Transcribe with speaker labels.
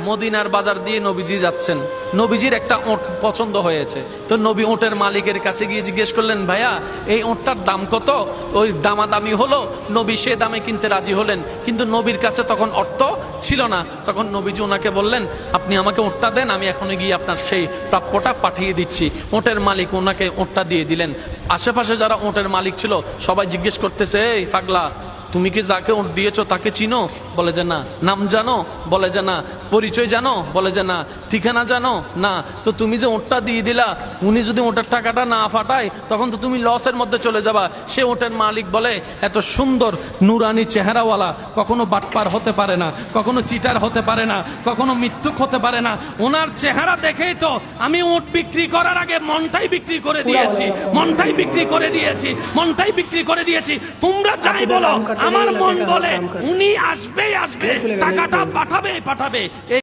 Speaker 1: মদিনার বাজার দিয়ে নবীজি যাচ্ছেন, নবীজির একটা ওট পছন্দ হয়েছে। তো নবী ওটের মালিকের কাছে গিয়ে জিজ্ঞেস করলেন, ভাইয়া এই ওটটার দাম কত? ওই দামাদামি হলো, নবী সে দামে কিনতে রাজি হলেন, কিন্তু নবীর কাছে তখন অর্থ ছিল না। তখন নবীজি ওনাকে বললেন, আপনি আমাকে ওটটা দেন, আমি এখনই গিয়ে আপনার সেই প্রাপ্যটা পাঠিয়ে দিচ্ছি। ওটের মালিক ওনাকে ওটটা দিয়ে দিলেন। আশেপাশে যারা ওটের মালিক ছিল সবাই জিজ্ঞেস করতেছে, এই পাগলা, তুমি কি যাকে ওট দিয়েছো তাকে চিনো? বলে যে না। নাম জানো? বলে যে না। পরিচয় জানো? বলে যে না। ঠিকানা জানো? না। তো তুমি যে ওটটা দিয়ে দিলা, উনি যদি ওটার টাকাটা না ফাটায় তখন তো তুমি লসের মধ্যে চলে যাবা। সে ওটের মালিক বলে, এত সুন্দর নুরানি চেহারাওয়ালা কখনো বাটপার হতে পারে না, কখনো চিটার হতে পারে না, কখনো মিথ্যুক হতে পারে না। ওনার চেহারা দেখেই তো আমি ওট বিক্রি করার আগে মনটাই বিক্রি করে দিয়েছি, মনটাই বিক্রি করে দিয়েছি, মনটাই বিক্রি করে দিয়েছি। তোমরা যাই বলো, আমার মন বলে উনি আসবেই আসবে, টাকাটা পাঠাবে পাঠাবে।